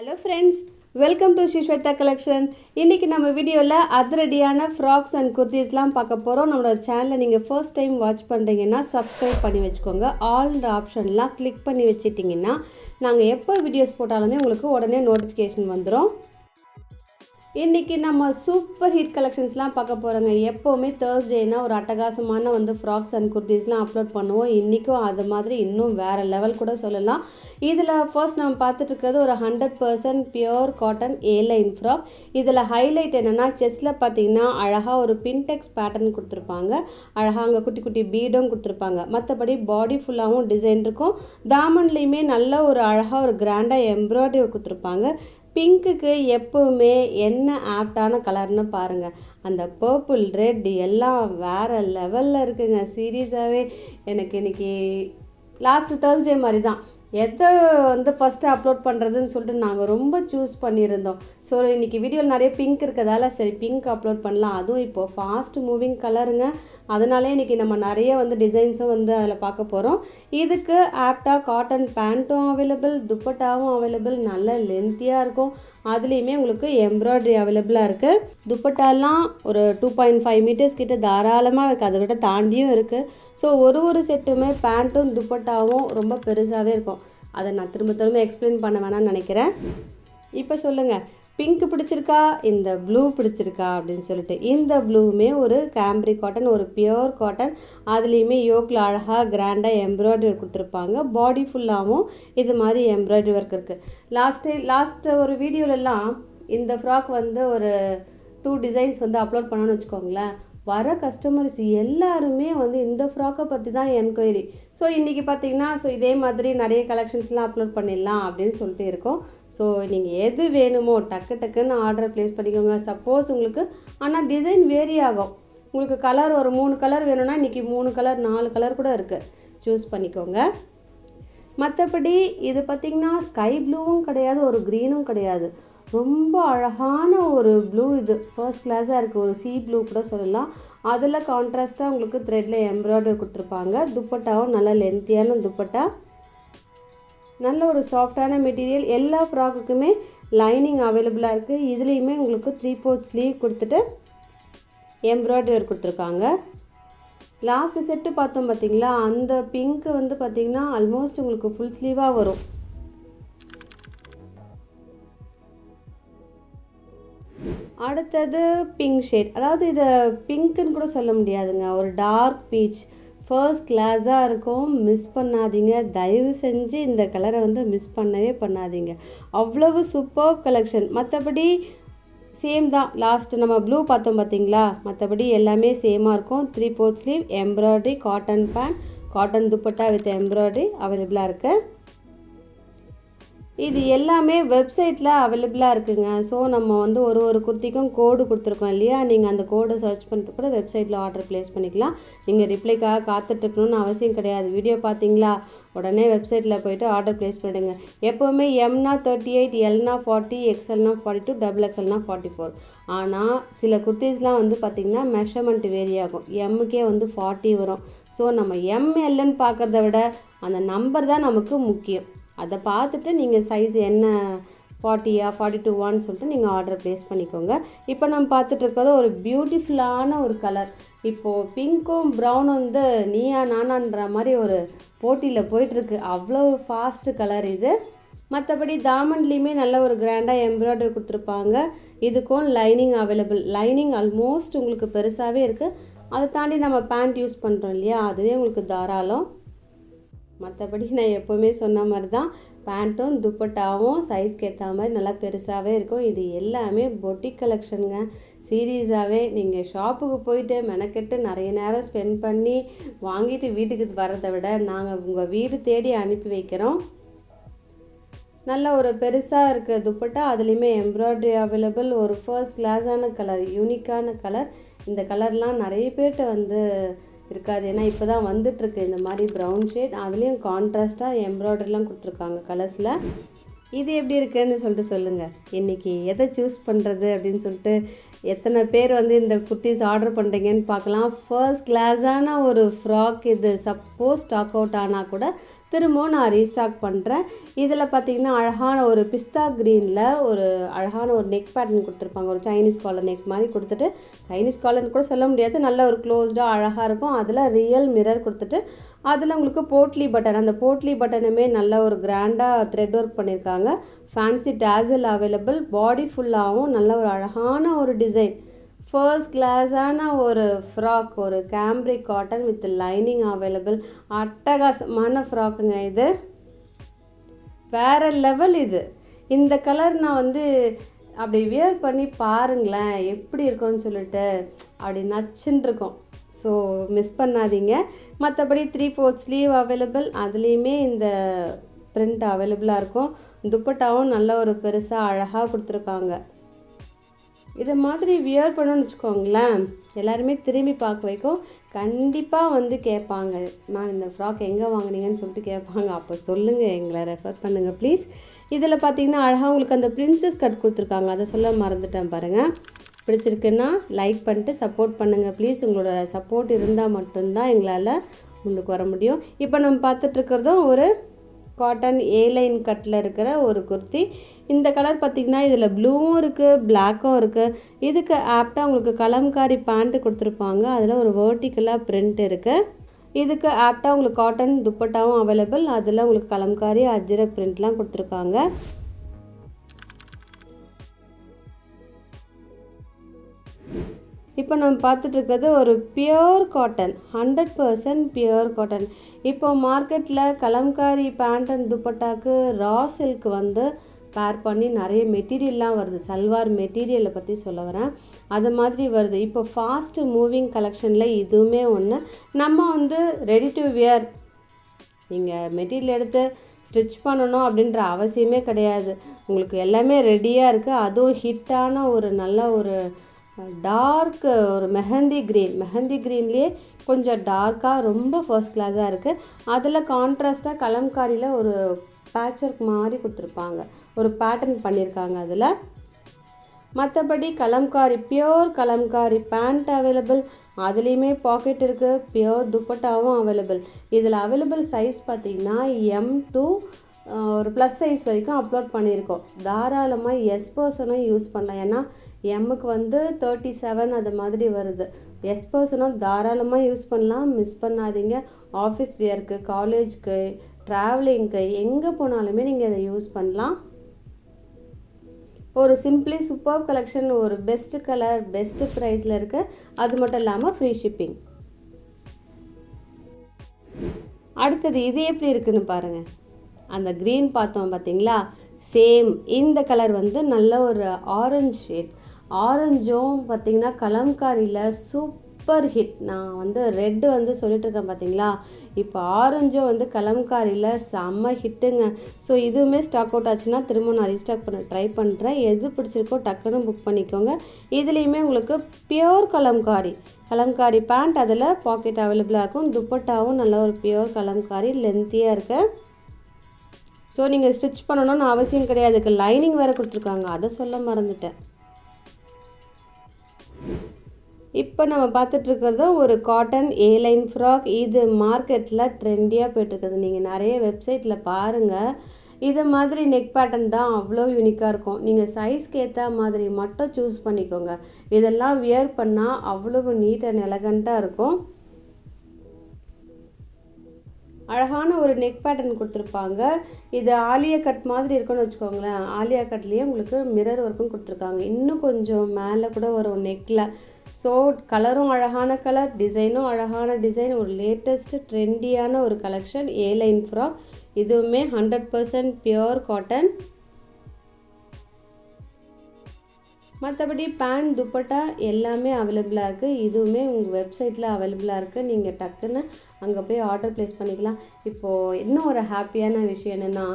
Hello friends, welcome to Sriswetha collection. இன்றைக்கி நம்ம வீடியோவில் அதிரடியான ஃப்ராக்ஸ் அண்ட் குர்த்திஸ்லாம் பார்க்க போகிறோம். நம்மளோட சேனலை நீங்கள் ஃபர்ஸ்ட் டைம் வாட்ச் பண்ணுறீங்கன்னா சப்ஸ்கிரைப் பண்ணி வச்சுக்கோங்க. ஆல்ன்ற ஆப்ஷன்லாம் கிளிக் பண்ணி வச்சிட்டிங்கன்னா நாங்கள் எப்போ வீடியோஸ் போட்டாலுமே உங்களுக்கு உடனே நோட்டிஃபிகேஷன் வந்துடும். இன்றைக்கி நம்ம சூப்பர் ஹிட் கலெக்ஷன்ஸ்லாம் பார்க்க போகிறோங்க. எப்போவுமே தேர்ஸ்டேனா ஒரு அட்டகாசமான ஃப்ராக்ஸ் அண்ட் குர்த்திஸ்லாம் அப்லோட் பண்ணுவோம். இன்றைக்கும் அது மாதிரி இன்னும் வேறு லெவல் கூட சொல்லலாம். இதில் ஃபர்ஸ்ட் நம்ம பார்த்துட்டு இருக்கிறது ஒரு 100% பியோர் காட்டன் ஏலைன் ஃப்ராக். இதில் ஹைலைட் என்னென்னா செஸ்ட்டில் பார்த்தீங்கன்னா அழகாக ஒரு பின்டெக்ஸ் பேட்டர்ன் கொடுத்துருப்பாங்க. அழகாக அங்கே குட்டி குட்டி பீடும் கொடுத்துருப்பாங்க. மற்றபடி பாடி ஃபுல்லாகவும் டிசைன் இருக்கும். தாமன்லேயுமே நல்ல ஒரு அழகாக ஒரு கிராண்டாக எம்ப்ராய்டரி கொடுத்துருப்பாங்க. பிங்க்குக்கு எப்போவுமே என்ன ஆப்டான கலர்னு பாருங்கள். அந்த பர்பிள் ரெட் எல்லாம் வேறு லெவலில் இருக்குங்க. சீரியஸாகவே எனக்கு இன்றைக்கி லாஸ்ட்டு தேர்ஸ்டே மாதிரி தான் எதை ஃபஸ்ட்டு அப்லோட் பண்ணுறதுன்னு சொல்லிட்டு நாங்கள் ரொம்ப சூஸ் பண்ணியிருந்தோம். ஸோ இன்றைக்கி வீடியோவில் நிறைய பிங்க் இருக்கிறதால சரி பிங்க் அப்லோட் பண்ணலாம். அதுவும் இப்போது ஃபாஸ்ட் மூவிங் கலருங்க. அதனாலே இன்றைக்கி நம்ம நிறைய டிசைன்ஸும் அதில் பார்க்க போகிறோம். இதுக்கு ஆப்டாக காட்டன் பேண்ட்டும் அவைலபிள், துப்பட்டாவும் அவைலபிள். நல்ல லென்த்தியாக இருக்கும். அதுலேயுமே உங்களுக்கு எம்ப்ராய்டரி அவைலபிளாக இருக்குது. துப்பட்டாலாம் ஒரு 2.5 மீட்டர்ஸ் கிட்ட தாராளமாக இருக்குது. அதை விட தாண்டியும் இருக்குது. ஸோ ஒரு செட்டுமே பேண்ட்டும் துப்பட்டாவும் ரொம்ப பெருசாகவே இருக்கும். அதை நான் திரும்ப எக்ஸ்பிளைன் பண்ண வேணாம்னு நினைக்கிறேன். இப்போ சொல்லுங்கள், பிங்க் பிடிச்சிருக்கா, இந்த ப்ளூ பிடிச்சிருக்கா அப்படின்னு சொல்லிட்டு. இந்த ப்ளூவுமே ஒரு கேம்ப்ரிக் காட்டன், ஒரு பியோர் காட்டன். அதுலேயுமே யோக்கில் அழகாக கிராண்டாக எம்ப்ராய்டரி கொடுத்துருப்பாங்க. பாடி ஃபுல்லாகவும் இது மாதிரி எம்ப்ராய்டரி ஒர்க் இருக்குது. லாஸ்ட் ஒரு வீடியோலலாம் இந்த ஃப்ராக் ஒரு 2 டிசைன்ஸ் அப்லோட் பண்ணோன்னு வச்சுக்கோங்களேன். வர கஸ்டமர்ஸ் எல்லாருமே இந்த ஃப்ராக்கை பற்றி தான் என்கொயரி. ஸோ இன்றைக்கி பார்த்தீங்கன்னா இதே மாதிரி நிறைய கலெக்ஷன்ஸ்லாம் அப்லோட் பண்ணிடலாம் அப்படின்னு சொல்லிட்டு இருக்கோம். ஸோ நீங்கள் எது வேணுமோ டக்குன்னு ஆர்டர் ப்ளேஸ் பண்ணிக்கோங்க. சப்போஸ் உங்களுக்கு ஆனால் டிசைன் வேரி ஆகும். உங்களுக்கு கலர் ஒரு 3 கலர் வேணும்னா இன்றைக்கி 3 கலர் 4 கலர் கூட இருக்குது, சூஸ் பண்ணிக்கோங்க. மற்றபடி இது பார்த்திங்கன்னா ஸ்கை ப்ளூவும் கிடையாது, ஒரு க்ரீனும் கிடையாது. ரொம்ப அழகான ஒரு ப்ளூ. இது ஃபர்ஸ்ட் கிளாஸாக இருக்குது. ஒரு சி ப்ளூ கூட சொல்லலாம். அதில் கான்ட்ராஸ்ட்டாக உங்களுக்கு த்ரெட்டில் எம்ப்ராய்டரி கொடுத்துருப்பாங்க. துப்பட்டாவும் நல்ல லென்த்தியான துப்பட்டா, நல்ல ஒரு சாஃப்டான மெட்டீரியல். எல்லா ஃப்ராக்குக்குமே லைனிங் அவைலபிளாக இருக்குது. இதுலேயுமே உங்களுக்கு 3/4 ஸ்லீவ் கொடுத்துட்டு எம்ப்ராய்டரி கொடுத்துருக்காங்க. லாஸ்ட் செட்டு பார்த்தோம் பார்த்தீங்களா, அந்த பிங்க்கு பார்த்திங்கன்னா ஆல்மோஸ்ட் உங்களுக்கு ஃபுல் ஸ்லீவாக வரும். அடுத்தது பிங்க் ஷேட். அதாவது இதை பிங்க்குன்னு கூட சொல்ல முடியாதுங்க, ஒரு டார்க் பீச். ஃபர்ஸ்ட் கிளாஸாக இருக்கும். மிஸ் பண்ணாதீங்க, தயவு செஞ்சு இந்த கலரை மிஸ் பண்ணவே பண்ணாதீங்க. அவ்வளவு சூப்பர் கலெக்ஷன். மற்றபடி சேம் தான். லாஸ்ட்டு நம்ம ப்ளூ பார்த்தோம் பார்த்தீங்களா, மற்றபடி எல்லாமே சேமாக இருக்கும். 3/4 sleeve, embroidery, cotton pant, cotton dupatta with embroidery அவைலபிளாக இருக்குது. இது எல்லாமே வெப்சைட்டில் அவைலபிளாக இருக்குங்க. ஸோ நம்ம ஒரு குர்த்திக்கும் கோடு கொடுத்துருக்கோம் இல்லையா, நீங்கள் அந்த கோடை சர்ச் பண்ணிட்டு கூட வெப்சைட்டில் ஆர்டர் ப்ளேஸ் பண்ணிக்கலாம். நீங்கள் ரிப்ளைக்காக காத்துட்ருக்கணும்னு அவசியம் கிடையாது. வீடியோ பார்த்தீங்களா, உடனே வெப்சைட்டில் போய்ட்டு ஆர்டர் ப்ளேஸ் பண்ணிடுங்க. எப்போவுமே எம்னா 38, எல்னா 40, எக்ஸ்எல்னா 42, XXLனா 44. ஆனால் சில குர்த்திஸ்லாம் பார்த்திங்கன்னா மெஷர்மெண்ட் வேரி ஆகும். எம்முக்கே 40 வரும். ஸோ நம்ம எம்எல்ன்னு பார்க்குறத விட அந்த நம்பர் தான் நமக்கு முக்கியம். அதை பார்த்துட்டு நீங்கள் சைஸ் என்ன 40யா 42வான்னு சொல்லிட்டு நீங்கள் ஆர்டர் ப்ளேஸ் பண்ணிக்கோங்க. இப்போ நம்ம பார்த்துட்டு இருக்கிறது ஒரு பியூட்டிஃபுல்லான ஒரு கலர். இப்போது பிங்க்கும் ப்ரௌனும் நீயா நானான்ற மாதிரி ஒரு போட்டியில் போயிட்டுருக்கு. அவ்வளோ ஃபாஸ்ட்டு கலர் இது. மற்றபடி தாமன்லேயுமே நல்ல ஒரு கிராண்டாக எம்ப்ராய்டரி கொடுத்துருப்பாங்க. இதுக்கும் லைனிங் அவைலபிள். லைனிங் ஆல்மோஸ்ட் உங்களுக்கு பெருசாகவே இருக்குது. அதை தாண்டி நம்ம பேண்ட் யூஸ் பண்ணுறோம் இல்லையா, அதுவே உங்களுக்கு தாராளம். மற்றபடி நான் எப்போவுமே சொன்ன மாதிரி தான், பேண்ட்டும் துப்பட்டாவும் சைஸ்க்கு ஏற்ற மாதிரி நல்லா பெருசாகவே இருக்கும். இது எல்லாமே பொட்டிக் கலெக்ஷனுங்க. சீரியஸாகவே நீங்கள் ஷாப்புக்கு போயிட்டு மெனக்கெட்டு நிறைய நேரம் ஸ்பெண்ட் பண்ணி வாங்கிட்டு வீட்டுக்கு வர்றதை விட நாங்கள் உங்கள் வீடு தேடி அனுப்பி வைக்கிறோம். நல்ல ஒரு பெருசாக இருக்க துப்பட்டா, அதுலேயுமே எம்ப்ராய்டரி அவைலபிள். ஒரு ஃபர்ஸ்ட் கிளாஸான கலர், யூனிக்கான கலர். இந்த கலர்லாம் நிறைய பேர்கிட்ட இருக்காது. ஏன்னா இப்போ தான் வந்துட்டுருக்கு இந்த மாதிரி ப்ரௌன் ஷேட். அதுலேயும் கான்ட்ராஸ்ட்டாக எம்ப்ராய்டரிலாம் கொடுத்துருக்காங்க கலர்ஸில். இது எப்படி இருக்குன்னு சொல்லிட்டு சொல்லுங்கள். இன்றைக்கி எதை சூஸ் பண்ணுறது அப்படின்னு சொல்லிட்டு எத்தனை பேர் வந்து இந்த குர்த்திஸ் ஆர்டர் பண்ணுறீங்கன்னு பார்க்கலாம். ஃபர்ஸ்ட் கிளாஸான ஒரு ஃப்ராக் இது. சப்போஸ் ஸ்டாக் அவுட் ஆனால் கூட திரும்பவும் நான் ரீஸ்டாக் பண்ணுறேன். இதில் பார்த்திங்கன்னா அழகான ஒரு பிஸ்தா க்ரீனில் ஒரு அழகான ஒரு நெக் பேட்டர்ன் கொடுத்துருப்பாங்க. ஒரு சைனீஸ் காலர் நெக் மாதிரி கொடுத்துட்டு, சைனீஸ் காலர்னு கூட சொல்ல முடியாது, நல்ல ஒரு க்ளோஸ்டாக அழகாக இருக்கும். அதில் ரியல் மிரர் கொடுத்துட்டு அதில் உங்களுக்கு போட்லி பட்டன், அந்த போட்லி பட்டனுமே நல்ல ஒரு கிராண்டாக த்ரெட் ஒர்க் பண்ணியிருக்காங்க. Fancy tassel available. பாடி ஃபுல்லாகவும் நல்ல ஒரு அழகான ஒரு டிசைன். ஃபர்ஸ்ட் கிளாஸான ஒரு ஃப்ராக், ஒரு cambric cotton with lining available. அட்டகாசமான ஃப்ராக்குங்க இது. வேறு லெவல் இது. இந்த கலர் நான் வந்து அப்படி வியர் பண்ணி பாருங்களேன் எப்படி இருக்கும்னு சொல்லிட்டு அப்படி நச்சுன்னு இருக்கும். ஸோ மிஸ் பண்ணாதீங்க. மற்றபடி 3/4 ஸ்லீவ் அவைலபிள். அதுலேயுமே இந்த பிரிண்ட் அவைலபிளாக இருக்கும். துப்பட்டாவும் நல்ல ஒரு பெருசாக அழகாக கொடுத்துருக்காங்க. இதை மாதிரி வியர் பண்ணணும்னு வச்சுக்கோங்களேன், எல்லாருமே திரும்பி பார்க்க வைக்கும். கண்டிப்பாக வந்து கேட்பாங்க, மேம் இந்த ஃப்ராக் எங்கே வாங்கினீங்கன்னு சொல்லிட்டு கேட்பாங்க. அப்போ சொல்லுங்கள், எங்களை ரெஃபர் பண்ணுங்கள் ப்ளீஸ். இதில் பார்த்தீங்கன்னா அழகாக உங்களுக்கு அந்த பிரின்சஸ் கட் கொடுத்துருக்காங்க. அதை சொல்ல மறந்துட்டேன் பாருங்கள். பிடிச்சிருக்குன்னா லைக் பண்ணிட்டு சப்போர்ட் பண்ணுங்கள் ப்ளீஸ். உங்களோட சப்போர்ட் இருந்தால் மட்டும்தான் எங்களால் முன்னுக்கு வர முடியும். இப்போ நம்ம பார்த்துட்ருக்கிறதும் ஒரு காட்டன் ஏலைன் கட்டில் இருக்கிற ஒரு குர்த்தி. இந்த கலர் பார்த்திங்கன்னா இதில் ப்ளூவும் இருக்குது, பிளாக்கும் இருக்குது. இதுக்கு ஆப்டாக உங்களுக்கு கலம்காரி பேண்ட்டு கொடுத்துருப்பாங்க. அதில் ஒரு வேர்ட்டிக்கலாக பிரிண்ட் இருக்குது. இதுக்கு ஆப்டாக உங்களுக்கு காட்டன் துப்பட்டாவும் அவைலபிள். அதில் உங்களுக்கு கலம்காரி அஜ்ரக் பிரிண்ட்லாம் கொடுத்துருக்காங்க. இப்போ நம்ம பார்த்துட்ருக்கிறது ஒரு பியோர் காட்டன், 100% பியோர் காட்டன். இப்போ மார்க்கெட்டில் கலம்காரி பேண்ட் அண்ட் துப்பட்டாக்கு ரா சில்க் வந்து பேர் பண்ணி நிறைய மெட்டீரியல்லாம் வருது. சல்வார் மெட்டீரியலை பற்றி சொல்ல வரேன். அது மாதிரி வருது. இப்போ ஃபாஸ்ட்டு மூவிங் கலெக்ஷனில் இதுவுமே ஒன்று. நம்ம வந்து ரெடி டு வியர், நீங்கள் மெட்டீரியல் எடுத்து ஸ்டிச் பண்ணணும் அப்படின்ற அவசியமே கிடையாது. உங்களுக்கு எல்லாமே ரெடியாக இருக்குது. அதுவும் ஹிட்டான ஒரு நல்ல ஒரு டார்க் ஒரு மெஹந்தி க்ரீன்லேயே கொஞ்சம் டார்க்காக ரொம்ப ஃபர்ஸ்ட் கிளாஸாக இருக்குது. அதில் கான்ட்ராஸ்ட்டாக கலம்காரியில் ஒரு பேட்ச் ஒர்க் மாதிரி கொடுத்துருப்பாங்க, ஒரு பேட்டர்ன் பண்ணியிருக்காங்க அதில். மற்றபடி Kalamkari, pure Kalamkari pant available. அதுலேயுமே பாக்கெட் இருக்குது. பியோர் துப்பட்டாவும் அவைலபிள். இதில் அவைலபிள் சைஸ் பார்த்திங்கன்னா எம் டு ஒரு ப்ளஸ் சைஸ் வரைக்கும் அப்லோட் பண்ணியிருக்கோம். தாராளமாக எஸ் பர்சனும் யூஸ் பண்ணலாம். ஏன்னா எம்முக்கு வந்து 37 அது மாதிரி வருது. எஸ் பர்சனும் தாராளமாக யூஸ் பண்ணலாம். மிஸ் பண்ணாதீங்க. ஆஃபீஸ் வியருக்கு, காலேஜுக்கு, ட்ராவலிங்க்கு, எங்கே போனாலுமே நீங்கள் இதை யூஸ் பண்ணலாம். ஒரு சிம்பிளி சூப்பர் கலெக்ஷன், ஒரு பெஸ்ட் கலர், பெஸ்ட் ப்ரைஸில் இருக்குது. அது மட்டும் இல்லாமல் ஃப்ரீ ஷிப்பிங். அடுத்தது இது எப்படி இருக்குன்னு பாருங்கள். அந்த க்ரீன் பார்த்தோம் பார்த்தீங்களா, சேம் இந்த கலர் வந்து நல்ல ஒரு ஆரஞ்சு ஷேட். ஆரஞ்சும் பார்த்திங்கன்னா கலம்காரியில் சூப்பர் ஹிட். நான் வந்து ரெட்டு வந்து சொல்லிட்டுருக்கேன் பார்த்தீங்களா, இப்போ ஆரஞ்சும் வந்து கலம்காரியில் செம்ம ஹிட்டுங்க. ஸோ இதுவுமே ஸ்டாக் அவுட் ஆச்சுன்னா திரும்ப நான் ரீஸ்டாக் பண்ண ட்ரை பண்ணுறேன். எது பிடிச்சிருக்கோ டக்குன்னு புக் பண்ணிக்கோங்க. இதுலேயுமே உங்களுக்கு பியோர் கலம்காரி பேண்ட், அதில் பாக்கெட் அவைலபிளாக இருக்கும். துப்பட்டாவும் நல்ல ஒரு பியோர் கலம்காரி லென்த்தியாக இருக்குது. ஸோ நீங்கள் ஸ்டிச் பண்ணணும்னு அவசியம் கிடையாது. அதுக்கு லைனிங் வேறு கொடுத்துருக்காங்க, அதை சொல்ல மறந்துட்டேன். இப்போ நம்ம பார்த்துட்ருக்கிறது ஒரு காட்டன் ஏலைன் ஃப்ராக். இது மார்க்கெட்டில் ட்ரெண்டியாக போய்ட்டுருக்குது. நீங்கள் நிறைய வெப்சைட்டில் பாருங்கள். இது மாதிரி நெக் பேட்டர்ன் தான் அவ்வளோ யூனிக்காக இருக்கும். நீங்கள் சைஸ்க்கு ஏற்ற மாதிரி மட்டும் சூஸ் பண்ணிக்கோங்க. இதெல்லாம் வியர் பண்ணால் அவ்வளவு நீட் அண்ட் எலகண்ட்டாக இருக்கும். அழகான ஒரு நெக் பேட்டர்ன் கொடுத்துருப்பாங்க. இது ஆலியா கட் மாதிரி இருக்குன்னு வச்சுக்கோங்களேன். ஆலியா கட்லேயே உங்களுக்கு மிரர் ஒர்க்கும் கொடுத்துருக்காங்க. இன்னும் கொஞ்சம் மேலே கூட வரும் நெக்கில். ஸோ கலரும் அழகான கலர், டிசைனும் அழகான டிசைன். ஒரு லேட்டஸ்ட்டு ட்ரெண்டியான ஒரு கலெக்ஷன் ஏலைன் ஃப்ராக். இதுவுமே 100% பியோர் காட்டன். மற்றபடி பேண்ட், துப்பட்டா எல்லாமே அவைலபிளாக இருக்குது. இதுவுமே உங்கள் வெப்சைட்டில் அவைலபிளாக இருக்குது. நீங்கள் டக்குன்னு அங்கே போய் ஆர்டர் ப்ளேஸ் பண்ணிக்கலாம். இப்போது இன்னும் ஒரு ஹாப்பியான விஷயம் என்னென்னா,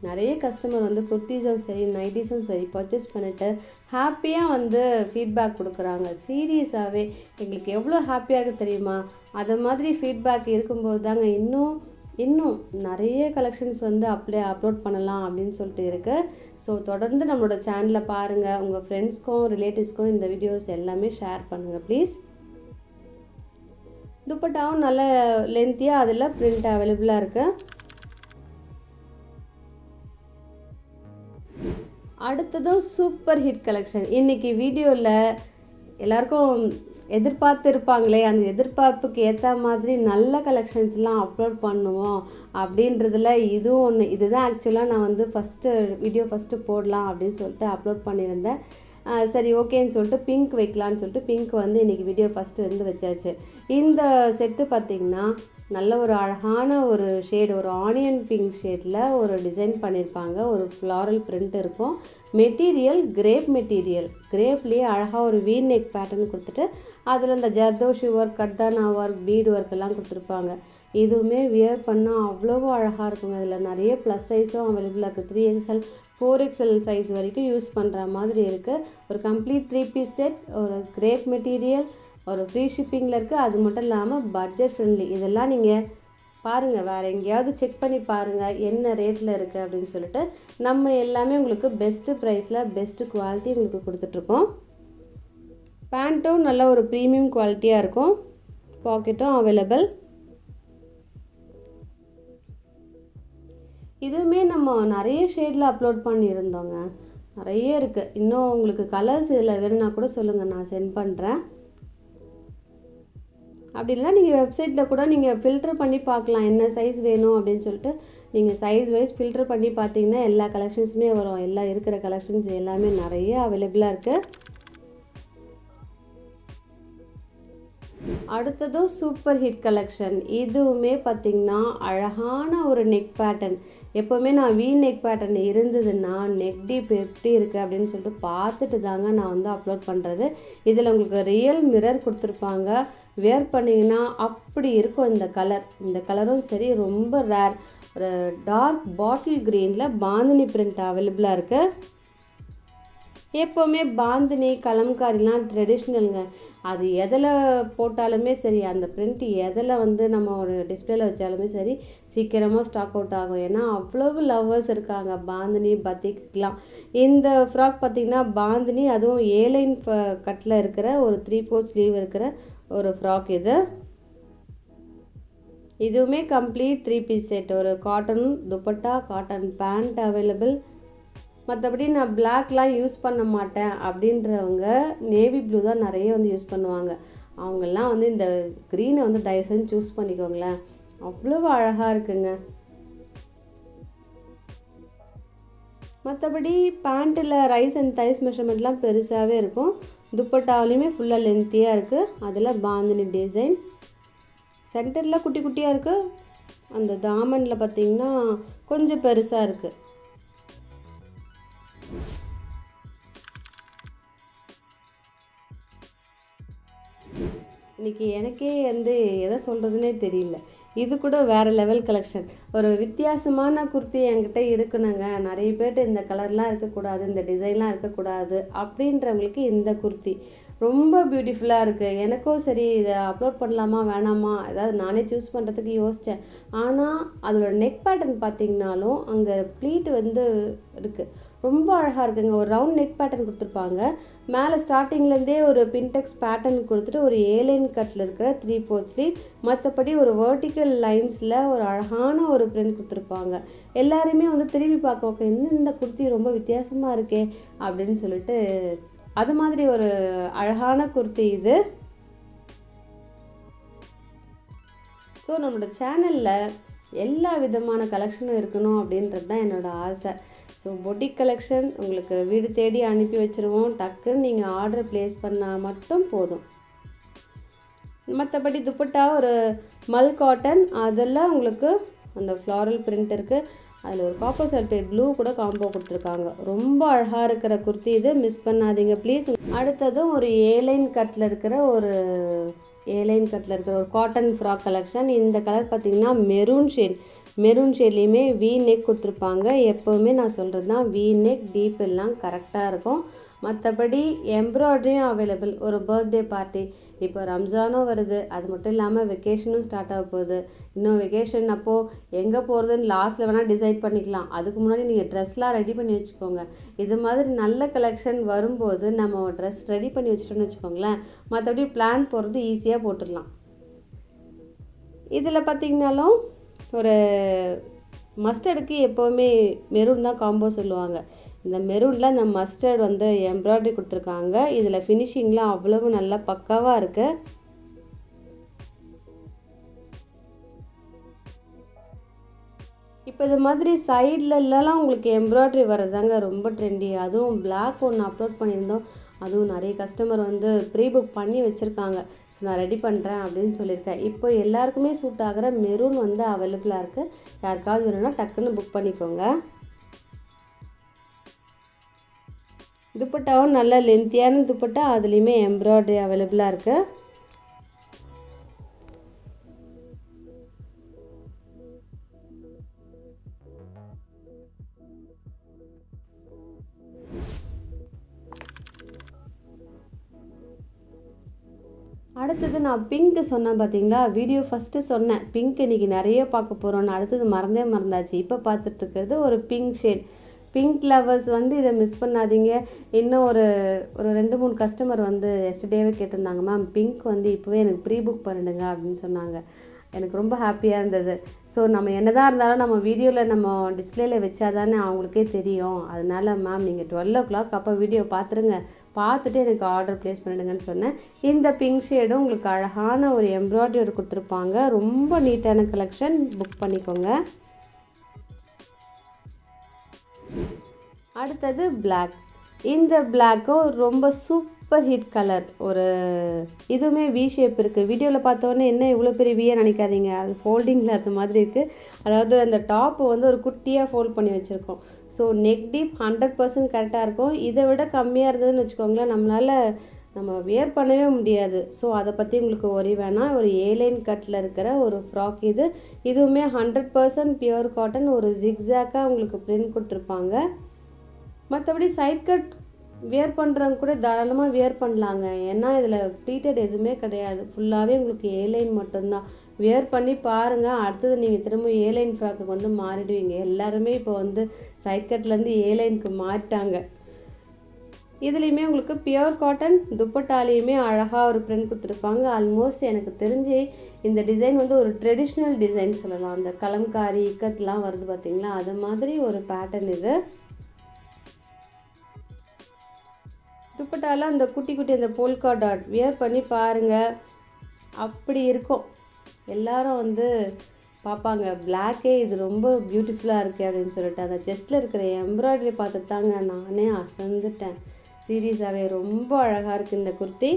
நிறைய கஸ்டமர் வந்து குர்த்திஸும் சரி, நைட்டிஸும் சரி பர்ச்சேஸ் பண்ணிவிட்டு ஹாப்பியாக வந்து ஃபீட்பேக் கொடுக்குறாங்க. சீரியஸாகவே எங்களுக்கு எவ்வளோ ஹாப்பியாக தெரியுமா? அது மாதிரி ஃபீட்பேக் இருக்கும்போது தாங்க இன்னும் இன்னும் நிறைய கலெக்ஷன்ஸ் வந்து அப்லோட் பண்ணலாம் அப்படின்னு சொல்லிட்டு இருக்குது. ஸோ தொடர்ந்து நம்மளோட சேனலில் பாருங்கள். உங்கள் ஃப்ரெண்ட்ஸ்க்கும் ரிலேட்டிவ்ஸ்க்கும் இந்த வீடியோஸ் எல்லாமே ஷேர் பண்ணுங்கள் ப்ளீஸ். துப்பட்டாவும் நல்ல லென்த்தியாக அதில் பிரிண்ட் அவைலபிளாக இருக்குது. அடுத்ததும் சூப்பர் ஹிட் கலெக்ஷன். இன்றைக்கி வீடியோவில் எல்லாருக்கும் எதிர்பார்த்துருப்பாங்களே, அந்த எதிர்பார்ப்புக்கு ஏற்ற மாதிரி நல்ல கலெக்ஷன்ஸ்லாம் அப்லோட் பண்ணுவோம் அப்படின்றதுல இதுவும் ஒன்று. இதுதான் ஆக்சுவலாக நான் வந்து ஃபஸ்ட்டு போடலாம் அப்படின்னு சொல்லிட்டு அப்லோட் பண்ணியிருந்தேன். சரி ஓகேன்னு சொல்லிட்டு பிங்க் வைக்கலான்னு சொல்லிட்டு பிங்க் வந்து இன்றைக்கி வீடியோ ஃபஸ்ட்டு வந்து வச்சாச்சு. இந்த செட்டு பார்த்திங்கன்னா நல்ல ஒரு அழகான ஒரு ஷேடு, ஒரு ஆனியன் பிங்க் ஷேடில் ஒரு டிசைன் பண்ணியிருப்பாங்க. ஒரு ஃப்ளாரல் பிரிண்ட் இருக்கும். மெட்டீரியல் கிரேப் மெட்டீரியல், கிரேப்லேயே அழகாக ஒரு வீ நெக் பேட்டர்ன் கொடுத்துட்டு அதில் இந்த zardozi work, kardana work, bead work எல்லாம் கொடுத்துருப்பாங்க. இதுவுமே வியர் பண்ணால் அவ்வளோ அழகாக இருக்குங்க. இதில் நிறைய ப்ளஸ் சைஸும் அவைலபிளாக இருக்குது. 3XL 4XL சைஸ் வரைக்கும் யூஸ் பண்ணுற மாதிரி இருக்குது. ஒரு கம்ப்ளீட் 3 பீஸ் செட், ஒரு கிரேப் மெட்டீரியல், ஒரு ஃப்ரீ ஷிப்பிங்கில் இருக்குது. அது மட்டும் இல்லாமல் பட்ஜெட் ஃப்ரெண்ட்லி. இதெல்லாம் நீங்கள் பாருங்கள், வேறு எங்கேயாவது செக் பண்ணி பாருங்கள் என்ன ரேட்டில் இருக்குது அப்படின்னு சொல்லிட்டு. நம்ம எல்லாமே உங்களுக்கு பெஸ்ட்டு ப்ரைஸில் பெஸ்ட்டு குவாலிட்டி உங்களுக்கு கொடுத்துட்ருக்கோம். பேண்ட்டும் நல்ல ஒரு ப்ரீமியம் குவாலிட்டியாக இருக்கும். பாக்கெட்டும் அவைலபிள். இதுவுமே நம்ம நிறைய ஷேடில் அப்லோட் பண்ணியிருந்தோங்க. நிறைய இருக்குது. இன்னும் உங்களுக்கு கலர்ஸ் இதில் வேணும்னா கூட சொல்லுங்கள், நான் சென்ட் பண்ணுறேன். அப்படி இல்லைனா நீங்கள் வெப்சைட்டில் கூட நீங்கள் ஃபில்டர் பண்ணி பார்க்கலாம், என்ன சைஸ் வேணும் அப்படின்னு சொல்லிட்டு. நீங்கள் சைஸ் வைஸ் ஃபில்டர் பண்ணி பார்த்தீங்கன்னா எல்லா கலெக்ஷன்ஸுமே வரும். எல்லாம் இருக்கிற கலெக்ஷன்ஸ் எல்லாமே நிறைய அவைலபிளாக இருக்குது. அடுத்ததும் சூப்பர் ஹிட் கலெக்ஷன். இதுவுமே பார்த்திங்கன்னா அழகான ஒரு நெக் பேட்டர்ன். எப்போவுமே நான் வீ நெக் பேட்டர்ன் இருந்ததுன்னா நெக் டீப் எப்படி இருக்குது அப்படின்னு சொல்லிட்டு பார்த்துட்டு தாங்க நான் வந்து அப்லோட் பண்ணுறது. இதில் உங்களுக்கு ரியல் மிரர் கொடுத்துருப்பாங்க. வேர் பண்ணிங்கன்னா அப்படி இருக்கும் இந்த கலர். இந்த கலரும் சரி ரொம்ப ரேர். ஒரு டார்க் பாட்டில் க்ரீனில் பாந்தினி பிரிண்ட் அவைலபிளாக இருக்குது. எப்போவுமே பாந்தினி கலம்காரிலாம் ட்ரெடிஷ்னலுங்க. அது எதில் போட்டாலுமே சரி, அந்த பிரிண்ட் எதில் வந்து நம்ம ஒரு டிஸ்பிளேல வச்சாலுமே சரி சீக்கிரமாக ஸ்டாக் அவுட் ஆகும். ஏன்னா அவ்வளவு லவ்வர்ஸ் இருக்காங்க பாந்தினி பத்திக்கெலாம். இந்த ஃப்ராக் பார்த்திங்கன்னா பாந்தினி, அதுவும் ஏலைன் கட்டில் இருக்கிற ஒரு 3/4 ஸ்லீவ் இருக்கிற ஒரு ஃப்ராக். இதுவுமே கம்ப்ளீட் 3 பீஸ் செட். ஒரு cotton dupatta, cotton pant available. மற்றபடி நான் பிளாக்லாம் யூஸ் பண்ண மாட்டேன் அப்படின்றவங்க நேவி ப்ளூ தான் நிறைய வந்து யூஸ் பண்ணுவாங்க. அவங்கெல்லாம் வந்து இந்த க்ரீனை வந்து தயவுசெஞ்சு சூஸ் பண்ணிக்கோங்களேன். அவ்வளோ அழகாக இருக்குங்க. மற்றபடி பேண்ட்டில் ரைஸ் அண்ட் தைஸ் மெஷர்மெண்ட்லாம் பெருசாகவே இருக்கும். துப்பட்டாவிலையுமே ஃபுல்லாக லென்த்தியாக இருக்குது. அதில் பாந்தினி டிசைன் சென்டரில் குட்டி குட்டியாக இருக்குது. அந்த தாமனில் பார்த்திங்கன்னா கொஞ்சம் பெருசாக இருக்குது. இன்றைக்கி எனக்கே வந்து எதை சொல்கிறதுனே தெரியல. இது கூட வேறு லெவல் கலெக்ஷன். ஒரு வித்தியாசமான குர்த்தி என்கிட்ட இருக்குனுங்க. நிறைய பேர்ட்டு இந்த கலர்லாம் இருக்கக்கூடாது, இந்த டிசைன்லாம் இருக்கக்கூடாது அப்படின்றவங்களுக்கு இந்த குர்த்தி ரொம்ப பியூட்டிஃபுல்லாக இருக்குது. எனக்கும் சரி இதை அப்லோட் பண்ணலாமா வேணாமா, ஏதாவது நானே சூஸ் பண்ணுறதுக்கு யோசித்தேன். ஆனால் அதோட நெக் பேட்டர்ன் பார்த்திங்கனாலும் அங்கே ப்ளீட் வந்து இருக்குது. ரொம்ப அழகாக இருக்குங்க. ஒரு ரவுண்ட் நெக் பேட்டர்ன் கொடுத்துருப்பாங்க. மேலே ஸ்டார்டிங்லேருந்தே ஒரு பின்டெக்ஸ் பேட்டர்ன் கொடுத்துட்டு ஒரு ஏலைன் கட்டில் இருக்கிற 3/4 ஸ்லீவ். மற்றபடி ஒரு வெர்டிக்கல் லைன்ஸில் ஒரு அழகான ஒரு பிரிண்ட் கொடுத்துருப்பாங்க. எல்லாருமே வந்து திரும்பி பார்க்க ஓகே இந்த குர்த்தி ரொம்ப வித்தியாசமாக இருக்கே அப்படின்னு சொல்லிட்டு அது மாதிரி ஒரு அழகான குர்த்தி இது. ஸோ நம்மளோட சேனலில் எல்லா விதமான கலெக்ஷனும் இருக்கணும் அப்படின்றது தான் என்னோடய ஆசை. ஸோ பொட்டிக் கலெக்ஷன் உங்களுக்கு வீடு தேடி அனுப்பி வச்சுருவோம். டக்குன்னு நீங்கள் ஆர்டர் ப்ளேஸ் பண்ணால் மட்டும் போதும். மற்றபடி துப்பட்டா ஒரு மல் காட்டன், அதெல்லாம் உங்களுக்கு அந்த ஃப்ளாரல் பிரிண்ட் இருக்குது. அதில் ஒரு காப்பர் சல்ஃபேட் ப்ளூ கூட காம்போ கொடுத்துருக்காங்க. ரொம்ப அழகாக இருக்கிற குர்த்தி இது, மிஸ் பண்ணாதீங்க ப்ளீஸ். அடுத்ததும் ஒரு ஏலைன் கட்டில் இருக்கிற ஒரு காட்டன் ஃப்ராக் கலெக்ஷன். இந்த கலர் பார்த்திங்கன்னா மெரூன் ஷேட்லேயுமே வீ நெக் கொடுத்துருப்பாங்க. எப்போவுமே நான் சொல்கிறது தான், வீ நெக் டீப் எல்லாம் கரெக்டாக இருக்கும். மற்றபடி எம்ப்ராய்டரியும் அவைலபிள். ஒரு பர்த்டே பார்ட்டி, இப்போ ரம்ஜானும் வருது, அது மட்டும் இல்லாமல் வெக்கேஷனும் ஸ்டார்ட் ஆக போகுது. இன்னும் வெக்கேஷன் அப்போது எங்கே போகிறதுன்னு லாஸ்ட்டில் வேணால் டிசைட் பண்ணிக்கலாம். அதுக்கு முன்னாடி நீங்கள் ட்ரெஸ்லாம் ரெடி பண்ணி வச்சுக்கோங்க. இது மாதிரி நல்ல கலெக்ஷன் வரும்போது நம்ம ட்ரெஸ் ரெடி பண்ணி வச்சிட்டோன்னு வச்சுக்கோங்களேன், மற்றபடி பிளான் போடுறது ஈஸியாக போட்டுடலாம். இதில் பார்த்திங்கனாலும் ஒரு மஸ்டர்டுக்கு எப்போவுமே மெரூன் தான் காம்போ சொல்லுவாங்க. இந்த மெரூனில் இந்த மஸ்டர்ட் வந்து எம்ப்ராய்டரி கொடுத்துருக்காங்க. இதில் ஃபினிஷிங்லாம் அவ்வளவு நல்லா பக்காவாக இருக்குது. இப்போ இது மாதிரி சைட்லலாம் உங்களுக்கு எம்ப்ராய்டரி வர்றதாங்க ரொம்ப ட்ரெண்டி. அதுவும் பிளாக் ஒன்று அப்லோட் பண்ணியிருந்தோம். அதுவும் நிறைய கஸ்டமர் வந்து ப்ரீ புக் பண்ணி வச்சுருக்காங்க. ஸோ நான் ரெடி பண்ணுறேன் அப்படின்னு சொல்லியிருக்கேன். இப்போ எல்லாருக்குமே சூட் ஆகிற மெரூன் வந்து அவைலபிளாக இருக்குது. யாருக்காவது வேணும்னா டக்குன்னு புக் பண்ணிக்கோங்க. துப்பட்டாவும் நல்ல லென்த்தியான துப்பட்டா, அதுலேயுமே எம்ப்ராய்டரி அவைலபிளாக இருக்குது. அடுத்தது நான் பிங்க்கு சொன்னேன் பார்த்தீங்களா, வீடியோ ஃபஸ்ட்டு சொன்னேன் பிங்க் இன்றைக்கி நிறைய பார்க்க போகிறோன்னு. அடுத்தது மறந்தாச்சு. இப்போ பார்த்துட்ருக்கிறது ஒரு பிங்க் ஷேட். பிங்க் லவர்ஸ் வந்து இதை மிஸ் பண்ணாதீங்க. இன்னும் ஒரு 2-3 கஸ்டமர் வந்து எஸ்டர்டேவே கேட்டிருந்தாங்க, மேம் பிங்க் வந்து இப்போவே எனக்கு ப்ரீ புக் பண்ணிடுங்க அப்படின்னு சொன்னாங்க. எனக்கு ரொம்ப ஹாப்பியாக இருந்தது. ஸோ நம்ம என்னதான் இருந்தாலும் நம்ம வீடியோவில் நம்ம டிஸ்பிளேயில் வச்சா தானே அவங்களுக்கே தெரியும். அதனால் மேம் நீங்கள் 12 o'clock அப்போ வீடியோ பார்த்துருங்க, பார்த்துட்டு எனக்கு ஆர்டர் ப்ளேஸ் பண்ணிடுங்கன்னு சொன்னேன். இந்த பிங்க் ஷேடும் உங்களுக்கு அழகான ஒரு எம்ப்ராய்டரி கொடுத்துருப்பாங்க. ரொம்ப நீட்டான கலெக்ஷன், புக் பண்ணிக்கோங்க. அடுத்தது பிளாக். இந்த பிளாக்கும் ரொம்ப சூப்பர் ஹிட் கலர். ஒரு இதுவுமே வி ஷேப் இருக்குது. வீடியோவில் பார்த்தோன்னே என்ன இவ்வளோ பெரிய வியை நினைக்காதீங்க, அது ஃபோல்டிங்கில் அது மாதிரி இருக்குது. அதாவது அந்த டாப்பு வந்து ஒரு குட்டியாக ஃபோல்ட் பண்ணி வச்சுருக்கோம். ஸோ நெக் டீப் 100% கரெக்டாக இருக்கும். இதை விட கம்மியாக இருந்ததுன்னு வச்சுக்கோங்களேன், நம்ம வியர் பண்ணவே முடியாது. ஸோ அதை பற்றி உங்களுக்கு ஒரி வேணாம். ஒரு ஏலைன் கட்டில் இருக்கிற ஒரு ஃப்ராக் இது. இதுவுமே 100% பியூர் காட்டன். ஒரு ஜிக்ஸாக்காக உங்களுக்கு பிரிண்ட் கொடுத்துருப்பாங்க. மற்றபடி சைட் கட் வியர் பண்ணுறவங்க கூட தாராளமாக வியர் பண்ணலாங்க. ஏன்னா இதில் ப்ளீட்டட் எதுவுமே கிடையாது. ஃபுல்லாகவே உங்களுக்கு ஏலைன் மட்டும்தான். வியர் பண்ணி பாருங்கள். அடுத்தது நீங்கள் திரும்ப ஏலைன் ஃப்ராக்குக்கு வந்து மாறிடுவீங்க. எல்லாருமே இப்போ வந்து சைட் கட்லேருந்து ஏலைனுக்கு மாறிட்டாங்க. இதுலேயுமே உங்களுக்கு பியூர் காட்டன் துப்பட்டாலேயுமே அழகாக ஒரு பிரிண்ட் கொடுத்துருப்பாங்க. ஆல்மோஸ்ட் எனக்கு தெரிஞ்சு இந்த டிசைன் வந்து ஒரு ட்ரெடிஷ்னல் டிசைன் சொல்லலாம். அந்த கலம்காரி இக்கட்லாம் வருது பார்த்திங்களா, அது மாதிரி ஒரு பேட்டர்ன் இது. துப்பட்டாலாம் அந்த குட்டி அந்த போல்கா டாட் வியர் பண்ணி பாருங்கள், அப்படி இருக்கும். எல்லாரும் வந்து பார்ப்பாங்க, பிளாக்கே இது ரொம்ப பியூட்டிஃபுல்லாக இருக்குது அப்படின்னு சொல்லிட்டு. அந்த செஸ்ட்டில் இருக்கிற எம்ப்ராய்டரி பார்த்துட்டு தாங்க நானே அசந்துட்டேன். சீரியஸாகவே ரொம்ப அழகாக இருக்குது இந்த குர்த்தி.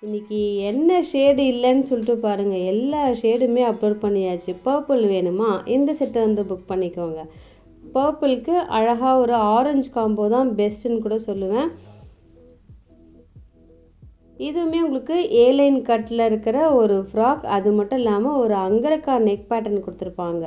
இன்றைக்கி என்ன ஷேடு இல்லைன்னு சொல்லிட்டு பாருங்கள், எல்லா ஷேடுமே அப்லோட் பண்ணியாச்சு. பர்பிள் வேணுமா, இந்த செட்டை வந்து புக் பண்ணிக்கோங்க. பர்பிளுக்கு அழகாக ஒரு ஆரஞ்சு காம்போ தான் பெஸ்ட்டுன்னு கூட சொல்லுவேன். இதுவுமே உங்களுக்கு ஏலைன் கட்டில் இருக்கிற ஒரு ஃப்ராக். அது மட்டும் இல்லாமல் ஒரு அங்கரக்கா நெக் பேட்டர்ன் கொடுத்துருப்பாங்க.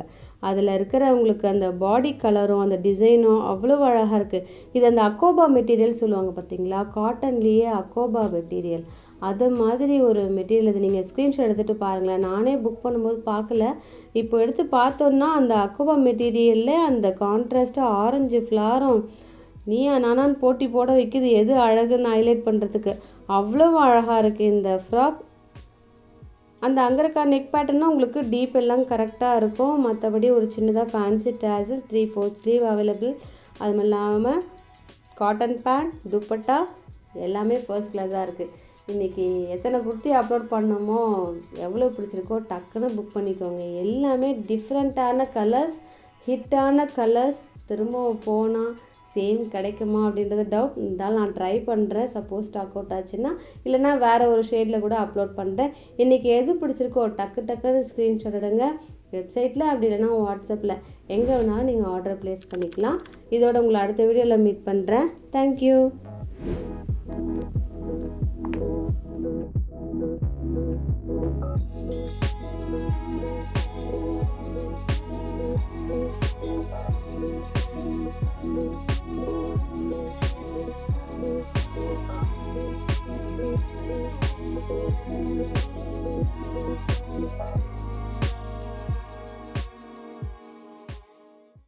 அதில் இருக்கிற உங்களுக்கு அந்த பாடி கலரும் அந்த டிசைனும் அவ்வளோ அழகாக இருக்குது. இது அந்த அக்கோபா மெட்டீரியல் சொல்லுவாங்க பார்த்தீங்களா, காட்டன்லேயே அக்கோபா மெட்டீரியல், அது மாதிரி ஒரு மெட்டீரியல். இது நீங்கள் ஸ்க்ரீன்ஷாட் எடுத்துகிட்டு பாருங்களேன். நானே புக் பண்ணும்போது பார்க்கல, இப்போ எடுத்து பார்த்தோன்னா அந்த அக்கோபா மெட்டீரியலில் அந்த கான்ட்ராஸ்ட்டாக ஆரஞ்சு ஃப்ளாரும் நீயா நானான்னு போட்டி போட வைக்கிது எது அழகுன்னு ஹைலைட் பண்ணுறதுக்கு. அவ்வளோ அழகாக இருக்குது இந்த ஃப்ராக். அந்த அங்கரக்கா நெக் பேட்டர்னா உங்களுக்கு டீப் எல்லாம் கரெக்டாக இருக்கும். மற்றபடி ஒரு சின்னதாக ஃபேன்சி டேசல் 3/4 ஸ்லீவ் அவைலபிள். அது இல்லாமல் காட்டன் பேண்ட், துப்பட்டா எல்லாமே ஃபர்ஸ்ட் கிளாஸாக இருக்குது. இன்றைக்கி எத்தனை குர்த்தி அப்லோட் பண்ணோமோ, எவ்வளோ பிடிச்சிருக்கோ டக்குன்னு புக் பண்ணிக்கோங்க. எல்லாமே டிஃப்ரெண்ட்டான கலர்ஸ், ஹிட்டான கலர்ஸ். திரும்ப போனால் சேம் கிடைக்குமா அப்படின்றது டவுட். இருந்தாலும் நான் ட்ரை பண்ணுறேன். சப்போஸ் ஸ்டாக் அவுட் ஆச்சுன்னா, இல்லைனா வேறு ஒரு ஷேடில் கூட அப்லோட் பண்ணுறேன். இன்றைக்கி எது பிடிச்சிருக்கோ டக்குன்னு ஸ்க்ரீன்ஷாட் எடுங்க. வெப்சைட்டில் அப்படி இல்லைனா வாட்ஸ்அப்பில் எங்கே வேணாலும் நீங்கள் ஆர்டர் ப்ளேஸ் பண்ணிக்கலாம். இதோட உங்களை அடுத்த வீடியோவில் மீட் பண்ணுறேன். தேங்க்யூ.